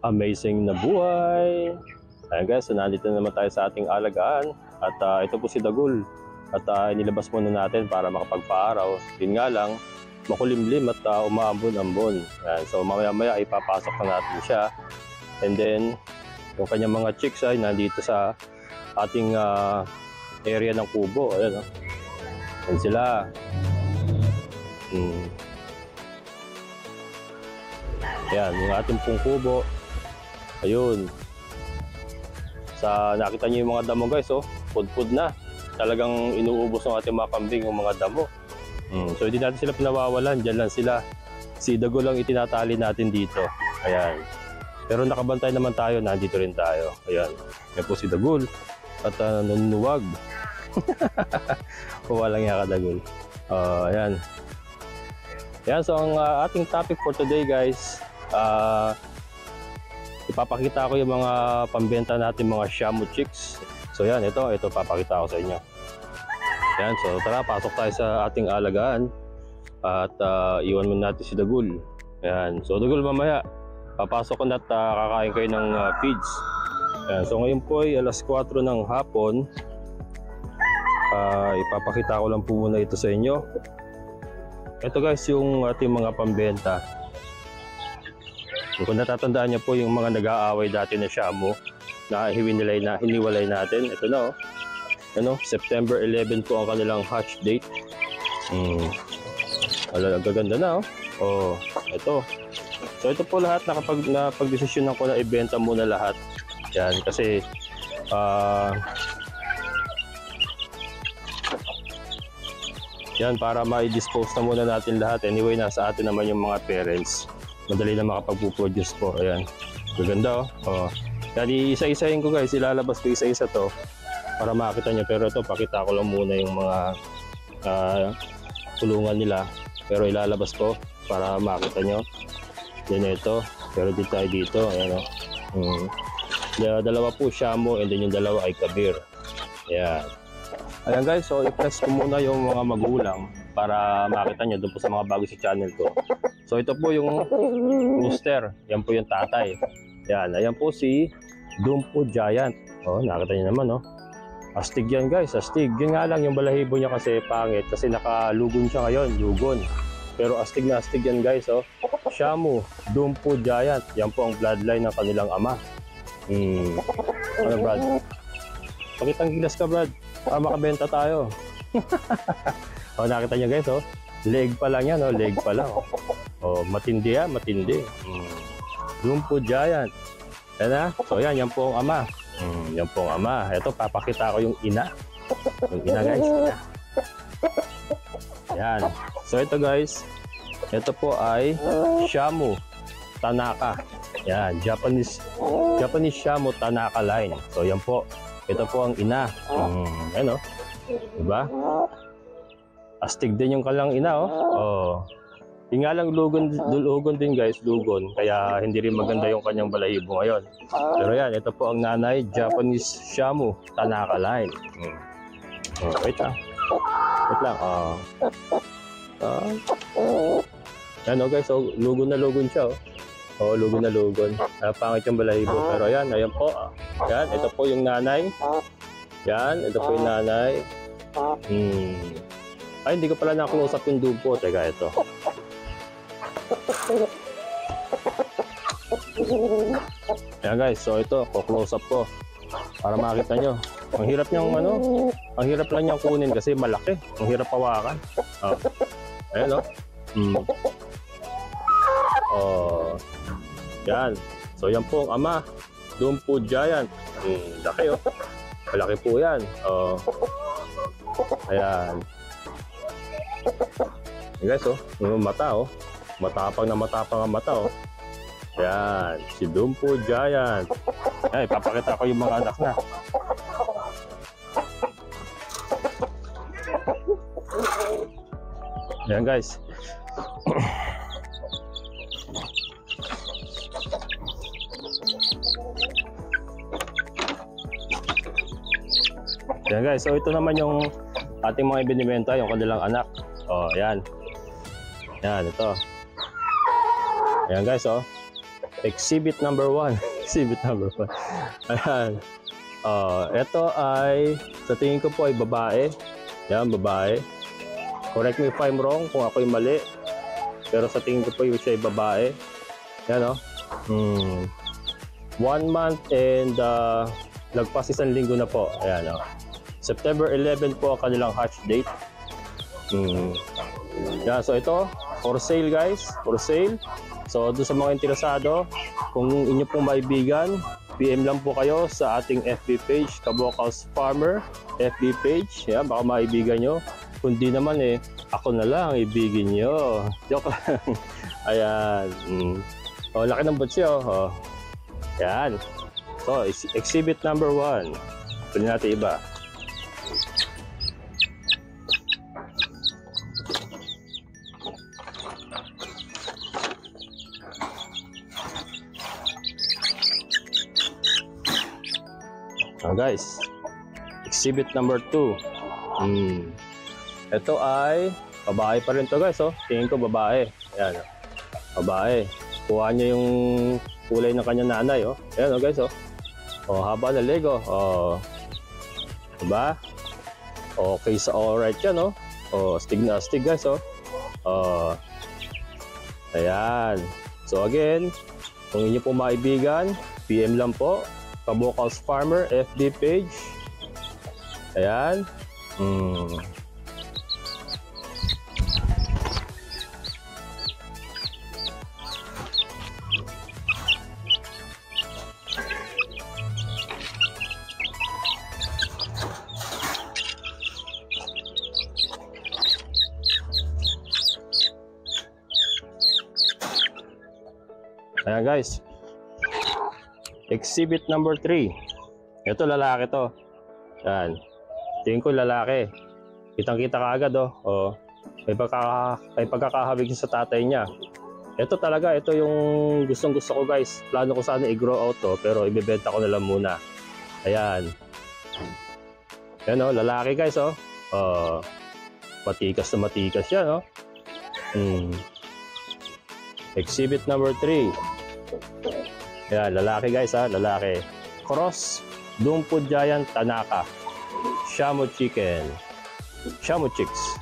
amazing na buhay. Ayan guys, so nandito na naman tayo sa ating alagaan. At ito po si Dagul. At inilabas muna natin para makapagpaaraw. Yun nga lang, makulimlim at umaambon-ambon. So mamaya-maya ipapasok na natin siya. And then, yung kanyang mga chicks ay nandito sa ating area ng kubo. Ayan, Ayan sila. Ayan, yung ating pong kubo. Ayun. Nakita niyo yung mga damo guys, pud-pud na. Talagang inuubos ng ating mga kambing yung mga damo. So hindi natin sila pinawawalan, dyan lang sila. Si Dagul lang itinatali natin dito. Ayan. Pero nakabantay naman tayo, nandito rin tayo. Ayan. Yan po si Dagul. At nanunuwag. Walang yan ka Dagul. Ayan. Ayan, so ang ating topic for today guys, ipapakita ko yung mga pambenta natin mga Shamu chicks. So yan, ito papakita ko sa inyo. Yan, so tara, pasok tayo sa ating alagaan. At iwan muna natin si Dagul. Yan, so Dagul mamaya, papasok ko na at kakain kayo ng feeds. Yan, so ngayon po ay alas 4 ng hapon. Ipapakita ko lang po muna ito sa inyo. Ito guys, yung ating mga pambenta. Kung natatandaan niyo po yung mga nag-aaway dati na Shamu na hiniwalay natin. Ito na September 11 po ang kanilang hatch date. Gaganda na ito. So ito po lahat napag-desisyonan ko na ibenta muna lahat. Yan kasi yan para ma-dispose na muna natin lahat. Anyway, nasa atin naman yung mga parents. Madali na makapag-produce po. Ayan. Gaganda Yan, isa-isahin ko guys. Ilalabas ko isa-isa to para makita nyo. Pero ito, pakita ko lang muna yung mga tulungan nila. Pero ilalabas ko para makita nyo. Then ito. Pero dito tayo dito. Ayan dalawa po Shamu and then yung dalawa ay Kabir. Ayan. Ayan guys, so i-press ko muna yung mga magulang para makita nyo doon po sa mga bago sa channel ko. So ito po yung rooster, yan po yung tatay. Yan, ayan po si Dumpo Giant. Nakita nyo naman astig yan guys, astig. Yun nga lang yung balahibo niya kasi pangit kasi nakalugon siya ngayon, lugon. Pero astig na astig yan guys. Shamu, Dumpo Giant, yan po ang bloodline ng kanilang ama. Ano Brad? Pakitang gilas ka Brad. Para makabenta tayo. Nakita nyo guys, leg pa lang yan, leg pa lang. Matindi yan, matindi. Dumpo Giant. Yan na. So yan po ang ama. Yan po ang ama. Ito, papakita ko yung ina. Yung ina guys. Yan. So ito guys, ito po ay Shamu Tanaka. Yan, Japanese Shamu Tanaka line. So yan po. Ito po ang ina. Ayan diba? Astig din yung kalang ina Yung nga lang lugon din guys, lugon. Kaya hindi rin maganda yung kanyang balahibo ngayon. Pero yan, ito po ang nanay, Japanese Shamu Tanaka line. Wait lang. Yan guys, lugon na lugon siya lugon na lugon. Pangit yung balahibo. Pero ayan po. Yan, ito po yung nanay. Yan, ito po yung nanay. Ay, hindi ko pala na-close up yung Dumpo. Teka, ito. Yan guys, so ito, close up ko. Para makita nyo. Ang hirap niyang ang hirap lang niyang kunin kasi malaki. Ang hirap hawakan. Ayan Yan. So yan po ang ama, Dumpo Giant. Laki malaki po yan. Ayan. Ayan guys yung mata matapang na matapang ang mata Ayan, si Dumpo Giant. Ay, papakita ko yung mga anak na. Ayan guys. Yan guys, so ito naman yung ating mga ibinibenta, yung kanilang anak. Ayan. Yan, ito. Ayan guys, Exhibit number 1. Exhibit number 1. Ayan. Ito ay, sa tingin ko po ay babae. Yan, babae. Correct me if I'm wrong kung ako'y mali. Pero sa tingin ko po yung siya ay babae. Yan, 1 month and lagpas 1 linggo na po. Ayan, September 11 po ang kanilang hatch date. Yan, so ito, for sale guys. For sale. So, doon sa mga interesado, kung inyo pong maibigan, PM lang po kayo sa ating FB page, Kabokals Farmer FB page. Yan, baka maibigan nyo. Kung di naman ako na lang ibigin nyo. Joke lang. Ayan. Laki ng butsyo. Yan. So, exhibit number 1. Pwede natin iba. Guys, exhibit number 2. Ito ay babae pa rin to guys. Tingin ko babae. Ayan, babae. Kuha niya yung kulay ng kanyang nanay. Ayan guys. Haba na leg. Diba? Okay sa alright yan. Astig na astig guys. Ayan. So again, kung inyo po maibigan, PM lang po. Kabokals Farmer FB page. Ayan. Ayan guys. Exhibit number 3. Ito lalaki to. Yan. Tingin ko lalaki. Kitang-kita ka agad may pagkakahabig sa tatay niya. Ito talaga, ito yung gustong-gusto ko guys. Plano ko sana i-grow out to, pero ibebenta ko na lang muna. Ayan. Yan lalaki guys matikas na matikas yan Exhibit number 3. Yan, lalaki guys lalaki. Cross Dumpo Giant Tanaka. Shamu Chicken. Shamu Chicks.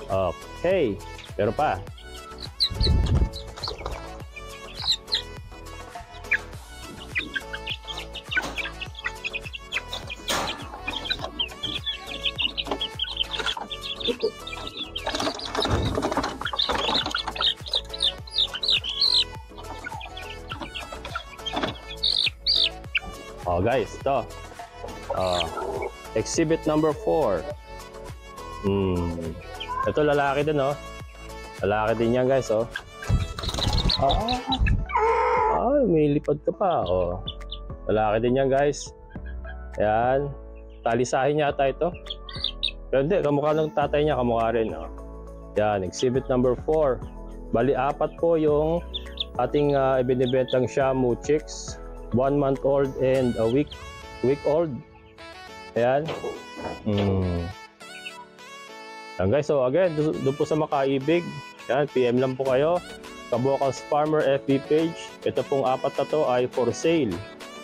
Okay. Pero pa. Guys, ito. Exhibit number 4. Ito lalaki din Lalaki din yan guys may lipad ka pa Lalaki din yan guys. Ayan. Talisahin yata ito. Pero hindi, kamukha ng tatay niya, kamukha rin Yan, exhibit number 4. Bali 4 po yung ating ibinibentang Shamu Chicks. 1 month old and a week old. Ayan. Yan guys, so again, doon po sa makaibig. Yan, PM lang po kayo. Kabokals Farmer FB page. Ito pong 4 na to ay for sale.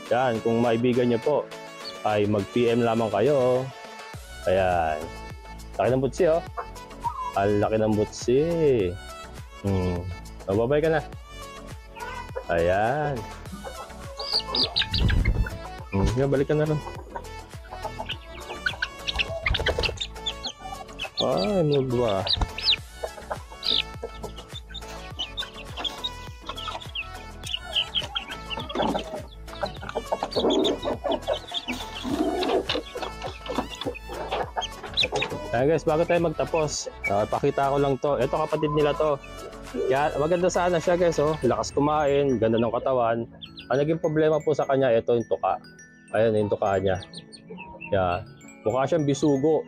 Yan, kung maibigan nyo po, ay mag-PM lamang kayo. Ayan. Laki ng butsi Ang laki ng butsi. Mababay ka na. Ayan. Balikan na lang. Ano ba? Ayan guys, bago tayo magtapos, pakita ko lang to. Ito kapatid nila to. Kaya maganda sana siya guys lakas kumain, ganda ng katawan. Ang naging problema po sa kanya, ito yung tuka. Ayan yung tuka niya. Yeah. Mukha siyang bisugo.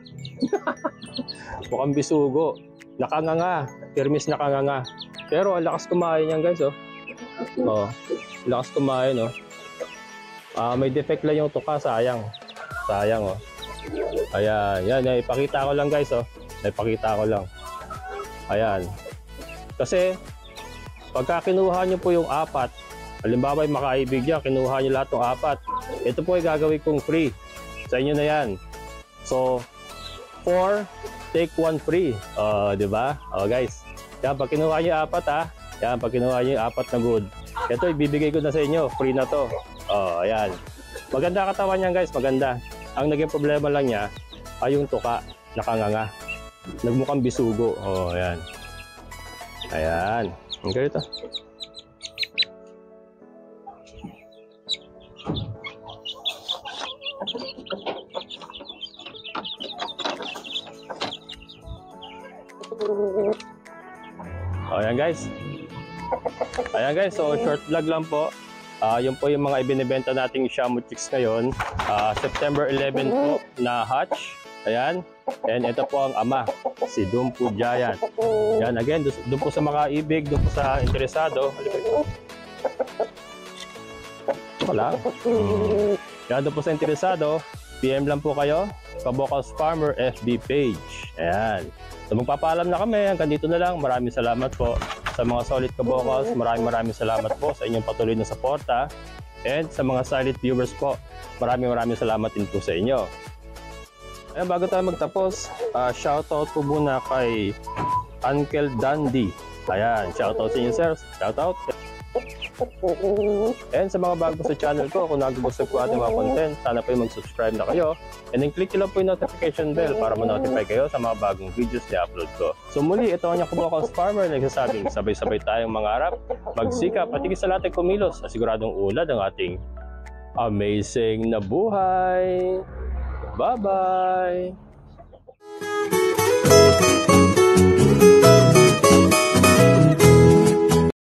Mukhang bisugo. Nakanganga. Permis nakanganga. Pero ang lakas kumain yan guys lakas kumain may defect lang yung tuka, sayang. Sayang Ayan. Yan, ipakita ko lang guys Ipakita ko lang. Ayan. Kasi Pagka kinuha nyo po yung 4, halimbawa yung makaibig niya, kinuha nyo lahat ng 4, ito po ay gagawin kong free. Sa inyo na yan. So, 4, take 1 free. Di ba? Guys. Yan, pag kinuha nyo 4 ha. Yan, pag kinuha nyo yung 4 na good. Ito, ibibigay ko na sa inyo. Free na to. Ayan. Maganda katawan niyan guys, maganda. Ang naging problema lang niya ay yung tuka, nakanganga. Nagmukhang bisugo. Ayan. Ayan. Ang ganito. Ayan guys. Ayan guys, so short vlog lang po. Yun po yung mga ibinibenta nating Shamu chicks ngayon. September 11 po na hatch. Ayan. And ito po ang ama, si Dumpu Giant. Yan again, doon po sa mga ibig, doon po sa interesado. Wala. Yan, doon po sa interesado, PM lang po kayo, Kabokals Farmer FB page. Ayan. So magpapaalam na kami, hanggang dito na lang. Maraming salamat po sa mga solid kabokals. Maraming salamat po sa inyong patuloy na suporta. And sa mga silent viewers po, maraming salamat din po sa inyo. Ayan, bago tayo magtapos, shoutout po muna kay Uncle Dandy. Ayan, shoutout sa inyo sir. Shoutout. And sa mga bago sa channel ko, kung nagugustuhan po ating mga content, sana po yung mag-subscribe na kayo. And then click nyo lang po yung notification bell para ma-notify kayo sa mga bagong videos na upload ko. So muli, ito ang Kabokals Farmer na nagsasabing sabay-sabay tayong mangarap, magsikap at higit sa lahat ay kumilos at siguradong ulad ang ating amazing na buhay. Bye-bye!